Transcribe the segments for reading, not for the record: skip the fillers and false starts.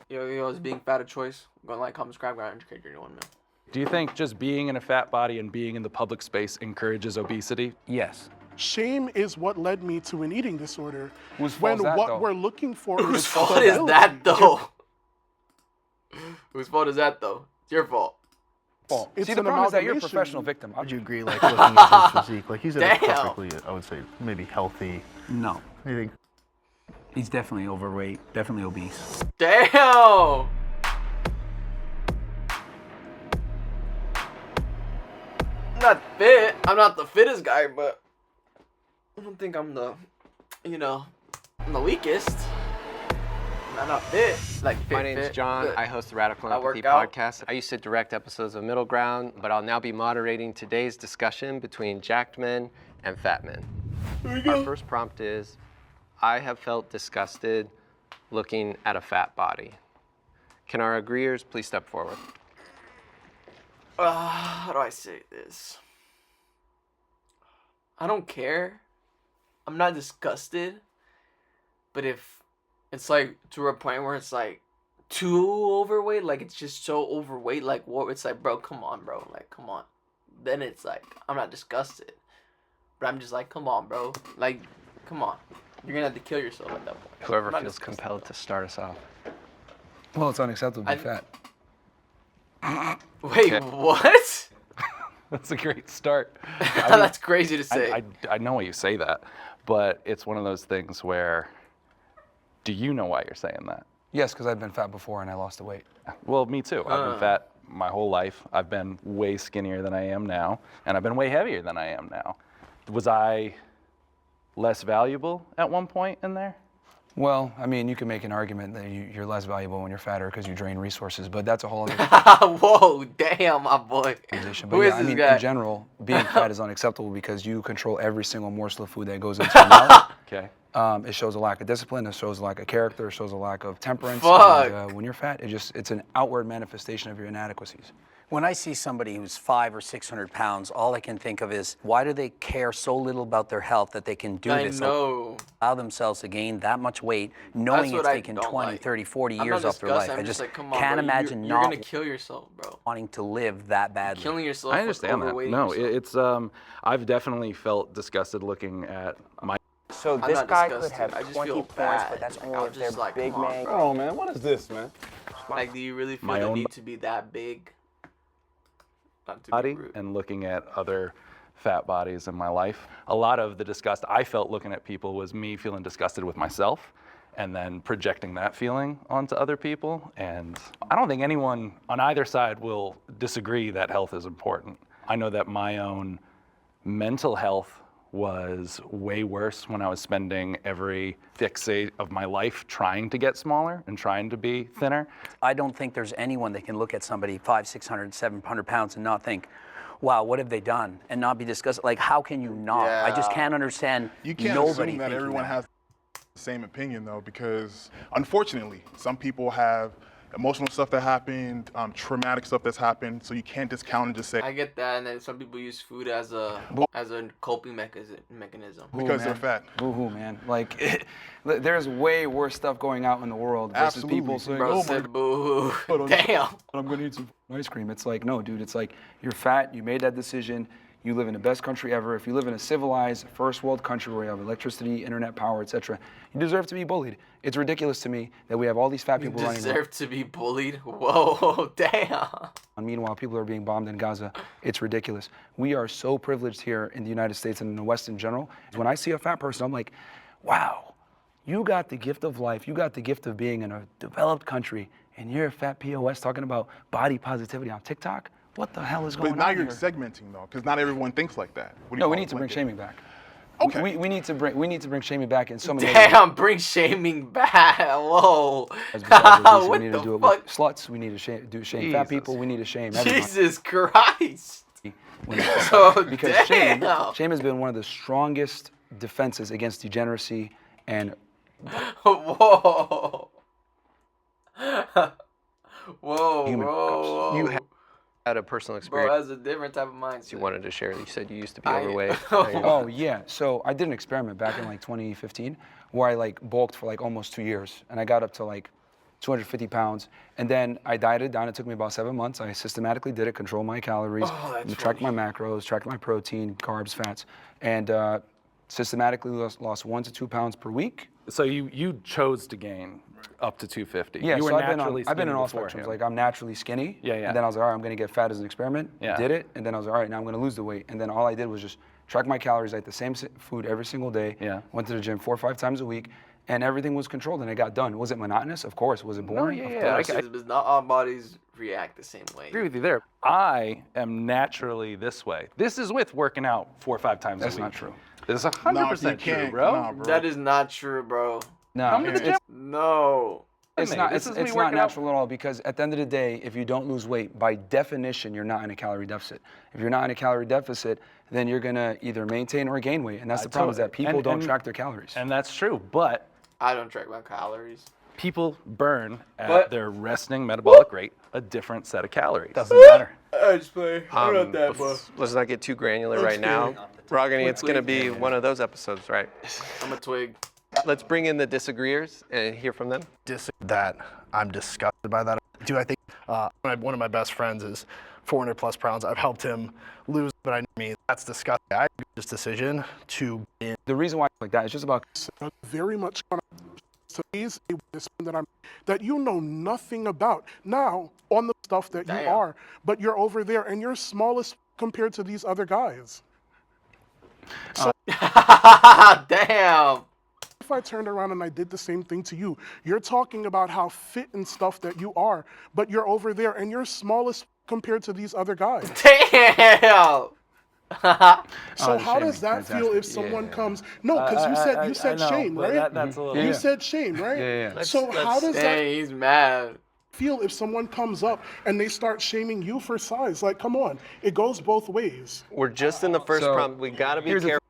Yo, is being fat a choice? Go like, comment, subscribe, go educate anyone, man. Do you think just being in a fat body and being in the public space encourages obesity? Yes. Shame is what led me to an eating disorder. Whose fault When is that, what though? we're looking for Whose is fault is that though? Whose fault is that though? It's your fault. Well, It's see, the an problem is that you're a amalgamation. professional victim. Would you agree, like, looking at his physique, like, he's in a Damn. perfectly, I would say, maybe healthy, No. I think, He's definitely overweight, definitely obese. Damn. I'm not fit. I'm not the fittest guy, but I don't think I'm the, I'm the weakest. I'm not fit. Like fit, My name's fit, John. but I host the Radical I Empathy work out. podcast. I used to direct episodes of Middle Ground, but I'll now be moderating today's discussion between jacked men and fat men. Our first prompt is, I have felt disgusted looking at a fat body. Can our agreeers please step forward? How do I say this? I don't care. I'm not disgusted. But if it's like to a point where it's like too overweight, like it's just so overweight, like what it's like, bro, come on, bro. Like, come on. Then it's like, I'm not disgusted. But I'm just like, come on, bro. Like, come on. You're gonna have to kill yourself at that point. Whoever I'm not feels disgusted, compelled to start us off. Well, it's unacceptable to be fat. Wait, Okay. what? That's a great start. That's crazy to say. I know why you say that, but it's one of those things where, do you know why you're saying that? Yes, because I've been fat before and I lost the weight. Well, me too. I've been fat my whole life. I've been way skinnier than I am now, and I've been way heavier than I am now. Was I less valuable at one point in there? Well, I mean, you can make an argument that you're less valuable when you're fatter because you drain resources, but that's a whole other Whoa, damn, my boy. conversation. Who But is yeah, I this mean, guy? in general, being fat is unacceptable because you control every single morsel of food that goes into your mouth. Okay. It shows a lack of discipline. It shows a lack of character. It shows a lack of temperance. Fuck. And, when you're fat, it's an outward manifestation of your inadequacies. When I see somebody who's 500 or 600 pounds, all I can think of is why do they care so little about their health that they can do I this? know. Allow themselves to gain that much weight, knowing what it's I taken don't 20, like. 30, 40 I'm years not off their life. disgusted. I I'm just like, come on, can't bro. imagine You're not gonna kill yourself, bro. wanting to live that badly. Killing yourself. I with understand that. overweighting No, yourself. it's I've definitely felt disgusted looking at my. So I'm this not guy disgusted. could have I just 20 feel points, bad. but that's Like, only I if was they're just like, big come on, man. bro. Oh man, what is this, man? Like, do you really feel My the own need to be that big? Not to body be rude. and looking at other fat bodies in my life. A lot of the disgust I felt looking at people was me feeling disgusted with myself and then projecting that feeling onto other people. And I don't think anyone on either side will disagree that health is important. I know that my own mental health was way worse when I was spending every fixate of my life trying to get smaller and trying to be thinner. I don't think there's anyone that can look at somebody 500, 600, 700 pounds and not think, wow, what have they done? And not be disgusted. Like, how can you not? I just can't understand You can't nobody assume that thinking everyone that. has the same opinion though, because unfortunately, some people have emotional stuff that happened, traumatic stuff that's happened, so you can't discount and just say I get that, and then some people use food as a coping mechanism. because they're man. fat. Boo-hoo, man. Like, there's way worse stuff going out in the world versus people Absolutely. saying, Bro oh my said God, boo. Damn. I'm gonna eat some ice cream. It's like, no, dude, it's like, you're fat, you made that decision, you live in the best country ever. If you live in a civilized first world country where you have electricity, internet power, etc., you deserve to be bullied. It's ridiculous to me that we have all these fat You people running around. deserve to be bullied? Whoa, damn. And meanwhile, people are being bombed in Gaza. It's ridiculous. We are so privileged here in the United States and in the West in general. When I see a fat person, I'm like, wow, you got the gift of life. You got the gift of being in a developed country, and you're a fat POS talking about body positivity on TikTok? What the hell is going But now on you're here? segmenting though, because not everyone thinks like that. What do you No, we call need it? to bring Blanket. shaming back. Okay. We need to bring shaming back in so many ways. Damn, bring shaming back. Whoa. As besides obesity, What we need to the do it fuck? with sluts. We need to do shame fat Jesus. people. We need to shame everyone. Jesus Christ. When Oh, because damn. shame has been one of the strongest defenses against degeneracy and Whoa. Whoa, Human bro. You had a personal Bro, experience that's a different type of mindset. you wanted to share. You said you used to be I- overweight. oh yeah. So I did an experiment back in like 2015 where I like bulked for like almost 2 years and I got up to like 250 pounds. And then I dieted down. It took me about 7 months. I systematically did it, controlled my calories, tracked my macros, tracked my protein, carbs, fats, and systematically lost 1 to 2 pounds per week. So you chose to gain up to 250. Yeah, you were so naturally I've been in skinny all beforehand. spectrums. Like I'm naturally skinny. Yeah, yeah. And then I was like, all right, I'm gonna get fat as an experiment. Yeah. Did it, and then I was like, all right, now I'm gonna lose the weight. And then all I did was just track my calories, ate the same food every single day. Yeah. Went to the gym 4 or 5 times a week, and everything was controlled, and it got done. Was it monotonous? Of course. Was it boring? yeah, Of yeah. course. Because not all bodies react the same way. I agree with you there. I am naturally this way. This is with working out 4 or 5 times That's a week. not true. This is No, 100% you true, can't. bro. Nah, bro. That is not true, bro. No, Come to the gym. No. It's Mate, not. this It's is me not working out. natural at all because at the end of the day, if you don't lose weight, by definition, you're not in a calorie deficit. If you're not in a calorie deficit, then you're gonna either maintain or gain weight, and that's the problem is that people don't track their calories. And that's true, but I don't track my calories. people burn at But- their resting metabolic rate a different set of calories. Doesn't matter. I just play. I'm not that buff. Let's not get too granular right now. Ragini, it's going to be one of those episodes, right? I'm a twig. Let's bring in the disagreeers and hear from them. That I'm disgusted by that. I think one of my best friends is 400 plus pounds. I've helped him lose, but I mean, that's disgusting. I agree with this decision to be in. The reason why it's like that is just about Very much today's a discipline that you know nothing about. Now, on the stuff that you Damn. are, but you're over there and you're smallest compared to these other guys. Damn. If I turned around and I did the same thing to you, you're talking about how fit and stuff that you are, but you're over there and you're smallest compared to these other guys. Damn. So how shaming, does that feel if fantastic. someone comes? No, because you said I know, shame, but right? That's a little. You said shame, right? Yeah. So how does that Dang, he's mad. feel if someone comes up and they start shaming you for size? Like, come on, it goes both ways. We're just in the first So, prompt. We got to be here's the careful.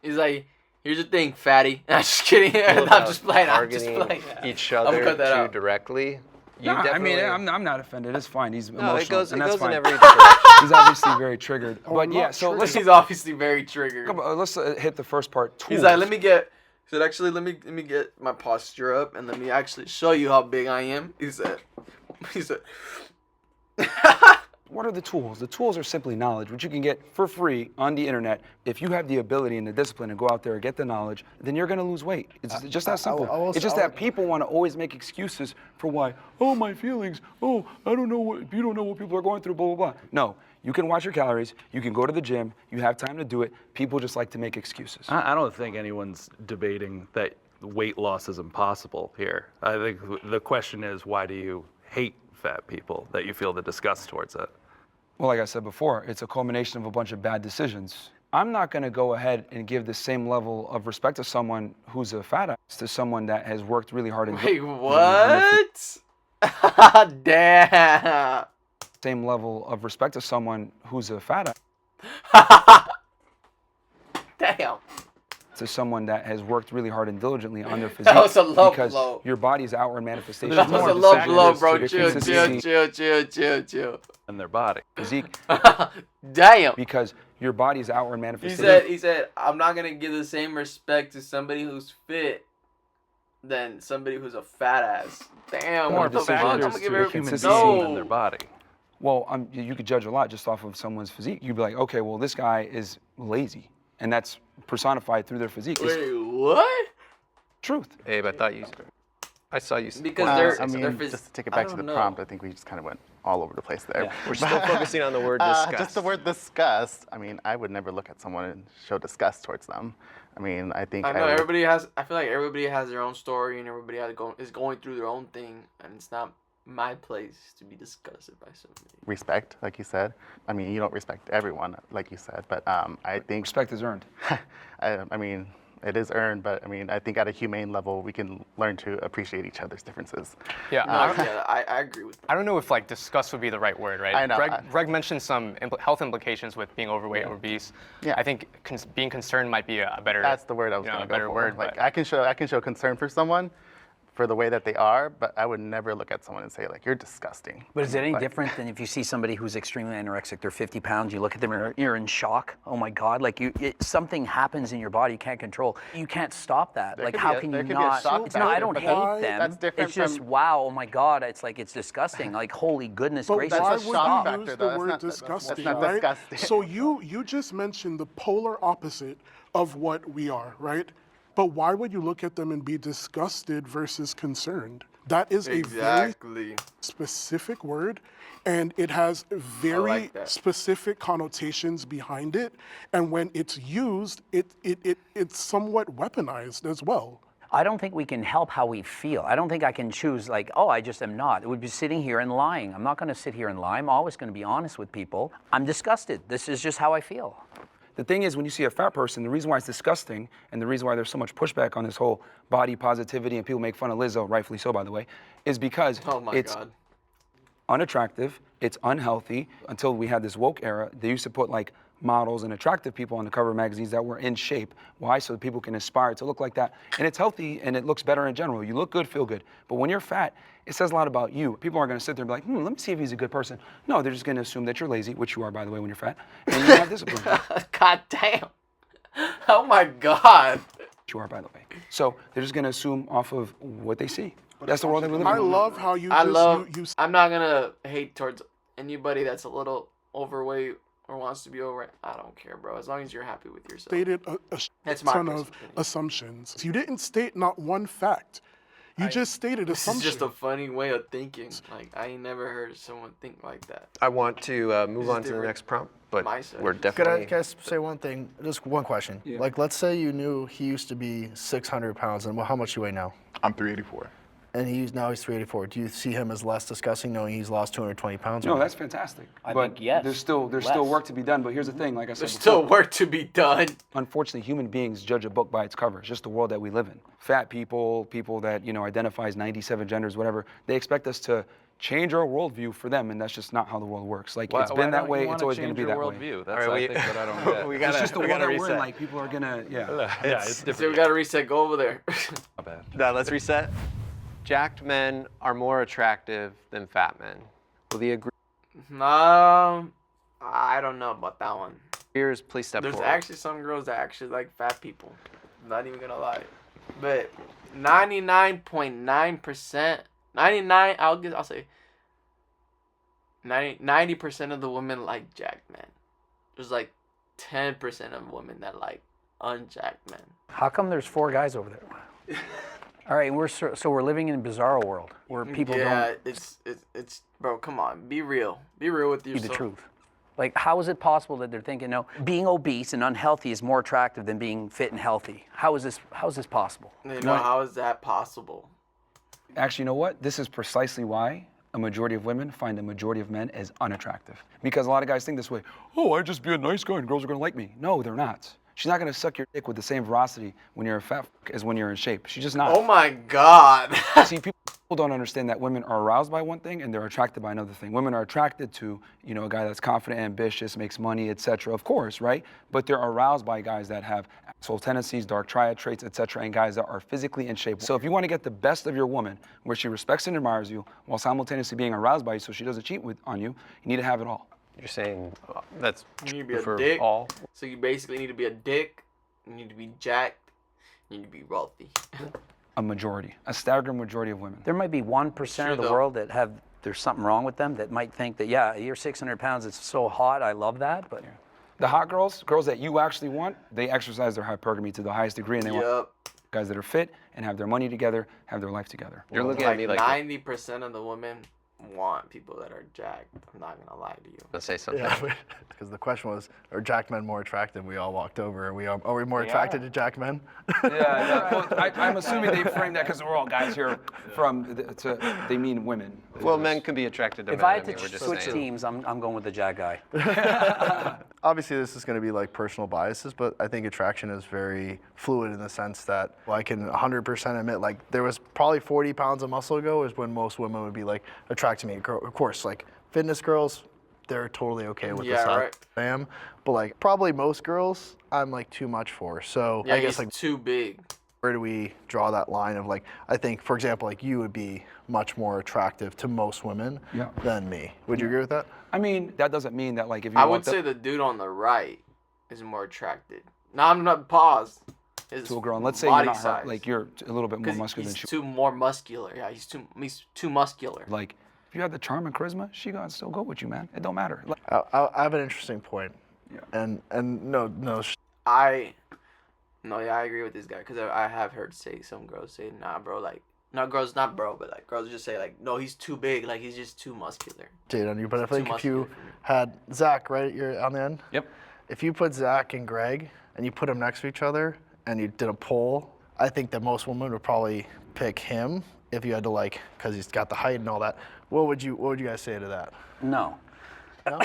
He's like, here's the thing, fatty. I'm just kidding. I'm just playing. I'm just targeting playing. each I'm other cut that too out. directly. You No, I definitely. mean, I'm not offended. It's fine. He's no, emotional, it goes and that's in fine. every direction. He's obviously very triggered. But I'm yeah, not so triggered. let's He's obviously very triggered. let's hit the first part. He's Tools. like, let me get. He said, actually, let me get my posture up and let me actually show you how big I am. He said. What are the tools? The tools are simply knowledge, which you can get for free on the internet. If you have the ability and the discipline to go out there and get the knowledge, then you're going to lose weight. It's just that simple. It's just that people want to always make excuses for why. Oh, my feelings. Oh, I don't know what you don't know what people are going through. Blah blah blah. No, you can watch your calories. You can go to the gym. You have time to do it. People just like to make excuses. I don't think anyone's debating that weight loss is impossible here. I think the question is, why do you hate fat people, that you feel the disgust towards it? Well, like I said before, it's a culmination of a bunch of bad decisions. I'm not going to go ahead and give the same level of respect to someone who's a fat ass to someone that has worked really hard and Wait, what? Damn. same level of respect to someone who's a fat ass Damn. to someone that has worked really hard and diligently on their physique. That was a low because blow. your body's outward manifestation. That is was more a low distinctive blow, to bro. your Chill, consistency chill. In their body. physique Damn. because your body's outward He manifestation. said, I'm not gonna give the same respect to somebody who's fit than somebody who's a fat ass. Damn, More what the fuck? I'm factors gonna give to her Human consistency. being in no. their body. Well, you could judge a lot just off of someone's physique. You'd be like, okay, well, this guy is lazy, and that's personified through their physique. It's Wait, what? truth. Abe, I saw you. Because Well, they're I mean, they're phys- just to take it I back to don't the know. prompt, I think we just kind of went all over the place there. We're still focusing on the word disgust. Just the word disgust. I mean, I would never look at someone and show disgust towards them. I mean, I think I know would- everybody has. I feel like everybody has their own story, and everybody is going through their own thing, and it's not my place to be disgusted by somebody. respect, like you said. I mean, you don't respect everyone, like you said, but I think Respect is earned. I mean, it is earned, but I mean, I think at a humane level, we can learn to appreciate each other's differences. Yeah, I agree with that. I don't know if like disgust would be the right word, right? I know. Greg mentioned some health implications with being overweight or obese. Yeah. I think being concerned might be a better. That's the word I was you know, going a to go better for. word. Like but I can show concern for someone for the way that they are, but I would never look at someone and say like, you're disgusting. But is it any Like, different than if you see somebody who's extremely anorexic, they're 50 pounds, you look at them and you're in shock? Oh my God, like something happens in your body you can't control. You can't stop that. Like could how be a- can there you could be a not? shock It's not, I factor, don't but hate them. that's different It's just, from- wow, oh my God, it's like, it's disgusting. Like holy goodness But gracious. why That's a would shock you factor, use though. the That's word not- disgusting, that's not right? disgusting. So you just mentioned the polar opposite of what we are, right? But why would you look at them and be disgusted versus concerned? That is a very Exactly. specific word, and it has very like that. specific connotations behind it. And when it's used, it's somewhat weaponized as well. I don't think we can help how we feel. I don't think I can choose like, oh, I just am not. It would be sitting here and lying. I'm not going to sit here and lie. I'm always going to be honest with people. I'm disgusted. This is just how I feel. The thing is, when you see a fat person, the reason why it's disgusting and the reason why there's so much pushback on this whole body positivity and people make fun of Lizzo, rightfully so, by the way, is because Oh my it's God. unattractive, it's unhealthy. Until we had this woke era, they used to put like models and attractive people on the cover of magazines that were in shape. Why? So that people can aspire to look like that. And it's healthy and it looks better in general. You look good, feel good. But when you're fat, it says a lot about you. People aren't going to sit there and be like, let me see if he's a good person. No, they're just going to assume that you're lazy, which you are, by the way, when you're fat, and you have discipline. God damn. Oh my God. You are, by the way. So they're just gonna assume off of what they see. That's the world that we live in. I love how you I'm not gonna hate towards anybody that's a little overweight or wants to be overweight. I don't care, bro. As long as you're happy with yourself. stated a That's my ton personal of opinion. assumptions. You didn't state not one fact. You just stated This is assumptions. just a funny way of thinking. Like, I ain't never heard someone think like that. I want to move is on to the different. next prompt, but My side. we're Could I, definitely. can I say one thing? Just one question. Yeah. Like, let's say you knew he used to be 600 pounds, and how much you weigh now? I'm 384. And now he's 384. Do you see him as less disgusting knowing he's lost 220 pounds? No, that's fantastic. I but think yes, There's still less. work to be done. But here's the thing, like I said There's before, still work to be done. unfortunately, human beings judge a book by its cover. It's just the world that we live in. Fat people, people that identify as 97 genders, whatever, they expect us to change our worldview for them, and that's just not how the world works. Like it's been that way. It's always going to be that way. Worldview? That's All right, I think what I don't get. we It's gotta, just the we world gotta that we're in. reset. Like people are gonna, yeah. Yeah, it's So different. we gotta reset. Go over there. Not bad. No, let's reset. Jacked men are more attractive than fat men. Will the I don't know about that one. agreeers please step There's forward? actually some girls that actually like fat people. I'm not even gonna lie. But 99.9%, 99, I'll say 90% of the women like jacked men. There's like 10% of women that like unjacked men. How come there's 4 guys over there? All right, so we're living in a bizarro world where people Yeah, don't it's bro, come on, be real. Be real with see yourself. the truth. Like, how is it possible that they're thinking, no, being obese and unhealthy is more attractive than being fit and healthy? How is this possible? How is that possible? Actually, you know what? This is precisely why a majority of women find a majority of men as unattractive. Because a lot of guys think this way, oh, I just be a nice guy and girls are gonna like me. No, they're not. She's not gonna suck your dick with the same veracity when you're a fat as when you're in shape. She's just not. Oh my God. See, people don't understand that women are aroused by one thing and they're attracted by another thing. Women are attracted to, a guy that's confident, ambitious, makes money, etc. Of course, right? But they're aroused by guys that have asshole tendencies, dark triad traits, etc., and guys that are physically in shape. So if you want to get the best of your woman, where she respects and admires you, while simultaneously being aroused by you, so she doesn't cheat on you, you need to have it all. You're saying that's You need to be a for dick. all. So you basically need to be a dick. You need to be jacked. You need to be wealthy. A majority, a staggering majority of women. There might be 1% Sure, of the though. world that there's something wrong with them that might think that, yeah, you're 600 pounds, it's so hot, I love that, but The hot girls that you actually want, they exercise their hypergamy to the highest degree, and they want Yep. guys that are fit and have their money together, have their life together. You're looking at Like me like 90% of the women want people that are jacked. I'm not gonna lie to you. let's say something. Yeah, because the question was, are jacked men more attractive? We all walked over. Are we more attracted to jacked men? Well, I'm assuming they framed that because we're all guys here they mean women. Well, men can be attracted to if men. I had mean, to we're just switch saying. teams, I'm going with the jack guy. Obviously, this is going to be like personal biases, but I think attraction is very fluid in the sense that I can 100% admit, like, there was probably 40 pounds of muscle ago is when most women would be like attracted to me. Of course, like fitness girls, they're totally okay with the Yeah, size right. I am, but like probably most girls, I'm like too much for. So Yeah, I guess he's like too big. Where do we draw that line of like, I think, for example, like you would be much more attractive to most women than me. Would you agree with that? I mean, that doesn't mean that like if you I would walked up say the dude on the right is more attracted. No, I'm not pause. His to a girl, and let's say you're body not her, size. like you're a little bit more 'Cause muscular than he's she. too more muscular. Yeah, he's too muscular. Like, if you have the charm and charisma, she gonna still go with you, man. It don't matter. Like, I have an interesting point. And no, I agree with this guy because I have heard some girls say, nah, bro, like, not girls, not bro, but like girls just say like, no, he's too big, like he's just too muscular. date on you, but I think if muscular you for me. had Zach, right, you're on the end? Yep. If you put Zach and Greg and you put them next to each other and you did a poll, I think that most women would probably pick him if you had to like, because he's got the height and all that. What would you guys say to that? No. No?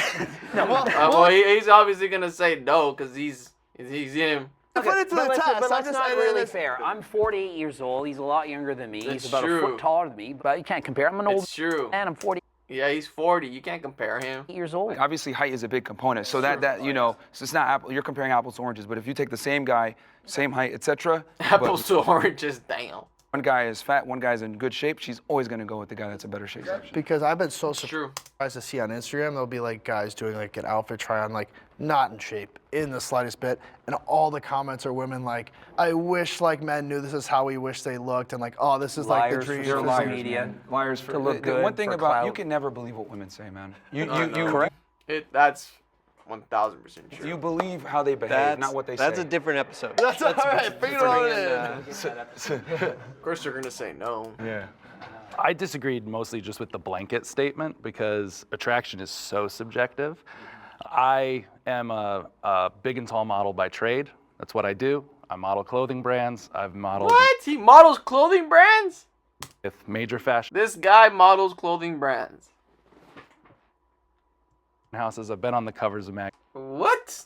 Well, he's obviously gonna say no because he's him. Put it to the But test. that's I'm not just really fair. I'm 48 years old. He's a lot younger than me. That's He's about a true. foot taller than me, but you can't compare. I'm an old It's true. man. I'm 48 Yeah, he's 40. You can't compare him. years old. like, obviously, height is a big component. So that you know, so it's not apple. You're comparing apples to oranges. But if you take the same guy, same height, etc. Apples to oranges, damn. One guy is fat, one guy's in good shape. She's always gonna go with the guy that's in better shape. Because I've been so True. surprised to see on Instagram, there'll be like guys doing like an outfit try on, like not in shape in the slightest bit, and all the comments are women like, I wish like men knew this is how we wish they looked, and like, oh, this is like the Liars for dream. social This is- media. Liars for To look the good, one thing for about you clout. can never believe what women say, man. You Correct. That's 1,000% true. you believe how they behave, not what they say. That's a different episode. That's all right. Bring it on in. Of course, they're gonna say no. Yeah. I disagreed mostly just with the blanket statement because attraction is so subjective. I am a big and tall model by trade. That's what I do. I model clothing brands. I've modeled What? He models clothing brands? with major fashion This guy models clothing brands. houses. I've been on the covers of What?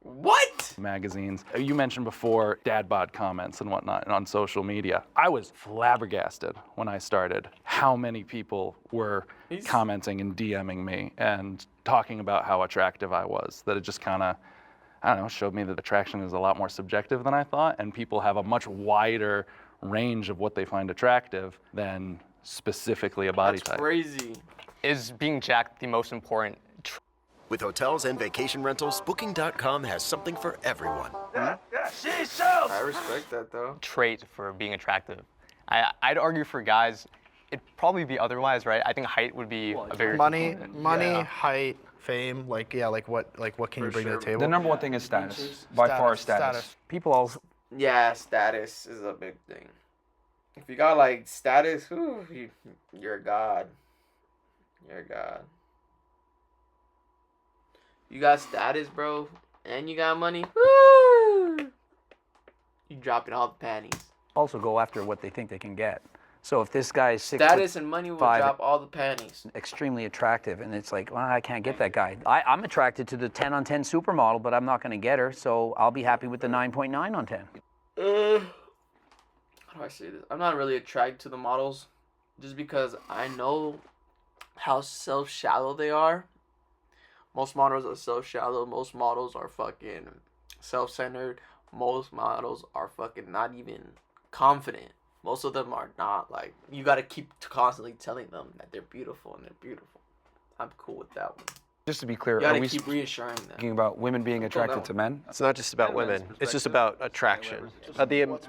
What? magazines. You mentioned before dad bod comments and whatnot on social media. I was flabbergasted when I started how many people were commenting and DMing me and talking about how attractive I was. That it just kind of, I don't know, showed me that attraction is a lot more subjective than I thought, and people have a much wider range of what they find attractive than specifically a body That's type. crazy. Is being jacked the most important With hotels and vacation rentals, Booking.com has something for everyone. I respect that though. trait for being attractive? I'd argue for guys, it'd probably be otherwise, right? I think height would be a very Money, height, fame, like what can you bring to the table? The number one thing is status. By far, status. People also Yeah, status is a big thing. If you got like status, you're a god. You're a god. You got status, bro, and you got money. Woo! You dropping all the panties. also go after what they think they can get. So if this guy is 6'5", Status and money will drop all the panties. extremely attractive, and it's like, well, I can't get that guy. I'm attracted to the 10 on 10 supermodel, but I'm not going to get her, so I'll be happy with the 9.9 on 10. How do I say this? I'm not really attracted to the models, just because I know how self-shallow they are. Most models are self-shallow. Most models are fucking self-centered. Most models are fucking not even confident. Most of them are not. Like, you gotta keep constantly telling them that they're beautiful and they're beautiful. I'm cool with that one. Just to be clear, You are gotta we keep reassuring them. speaking about women being attracted to men? It's not just about women. It's just about attraction.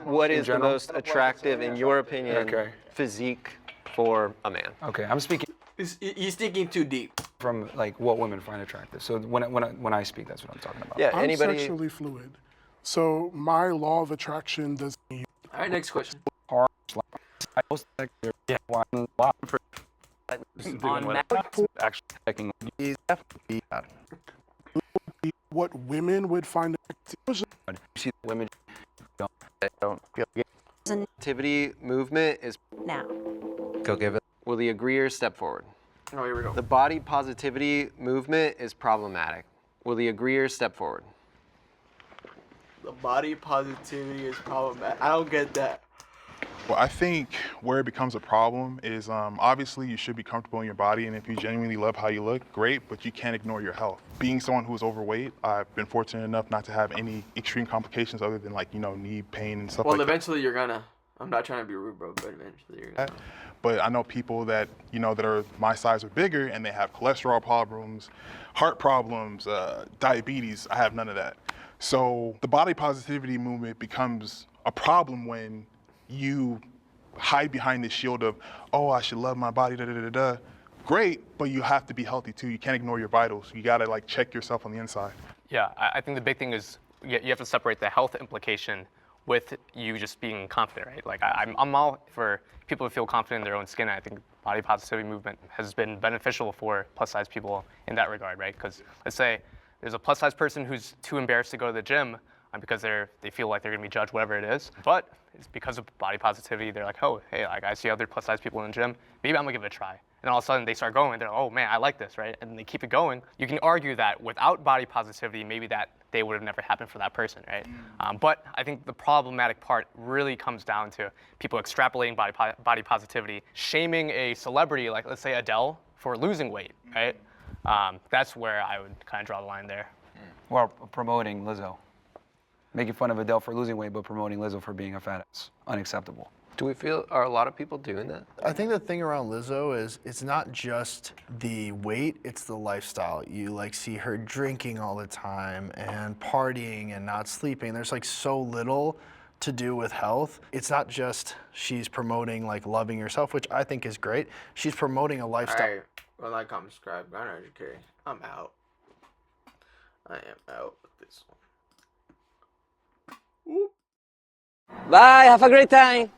What is the general? most attractive, in your opinion, Okay. physique for a man? Okay, I'm speaking He's thinking too deep. from like what women find attractive. So when I speak, that's what I'm talking about. Yeah, I'm anybody. sexually fluid, so my law of attraction does. All right, next question. I post that there. Yeah, Doing what actually checking. He's definitely bad. What women would find attractive. you see the women Don't feel activity movement is. Now. Go give it. Will the agreeer step forward? Oh, here we go. The body positivity movement is problematic. Will the agreeer step forward? The body positivity is problematic. I don't get that. Well, I think where it becomes a problem is obviously you should be comfortable in your body, and if you genuinely love how you look, great, but you can't ignore your health. being someone who's overweight, I've been fortunate enough not to have any extreme complications other than like, knee pain and stuff Well, like that. eventually you're gonna. I'm not trying to be rude, bro, but eventually you're gonna. But I know people that, that are my size or bigger and they have cholesterol problems, heart problems, diabetes. I have none of that. So the body positivity movement becomes a problem when you hide behind the shield of, oh, I should love my body, da da da da. Great, but you have to be healthy too. You can't ignore your vitals. You gotta like check yourself on the inside. Yeah, I think the big thing is you have to separate the health implication with you just being confident, right? Like I'm all for people to feel confident in their own skin. I think body positivity movement has been beneficial for plus size people in that regard, right? Because let's say there's a plus size person who's too embarrassed to go to the gym because they feel like they're gonna be judged, whatever it is. But it's because of body positivity. They're like, oh, hey, like I see other plus size people in the gym. Maybe I'm gonna give it a try. And all of a sudden they start going. They're like, oh man, I like this, right? And they keep it going. You can argue that without body positivity, maybe that day would have never happened for that person, right? But I think the problematic part really comes down to people extrapolating body positivity, shaming a celebrity like, let's say Adele, for losing weight, right? That's where I would kind of draw the line there. Or promoting Lizzo. Making fun of Adele for losing weight, but promoting Lizzo for being a fat ass. Unacceptable. Do we feel, are a lot of people doing that? I think the thing around Lizzo is it's not just the weight, it's the lifestyle. You like see her drinking all the time and partying and not sleeping. There's like so little to do with health. It's not just she's promoting like loving yourself, which I think is great. She's promoting a lifestyle. Alright, well, like, comment, subscribe, go on educate. I'm out. I am out with this one. Bye, have a great time.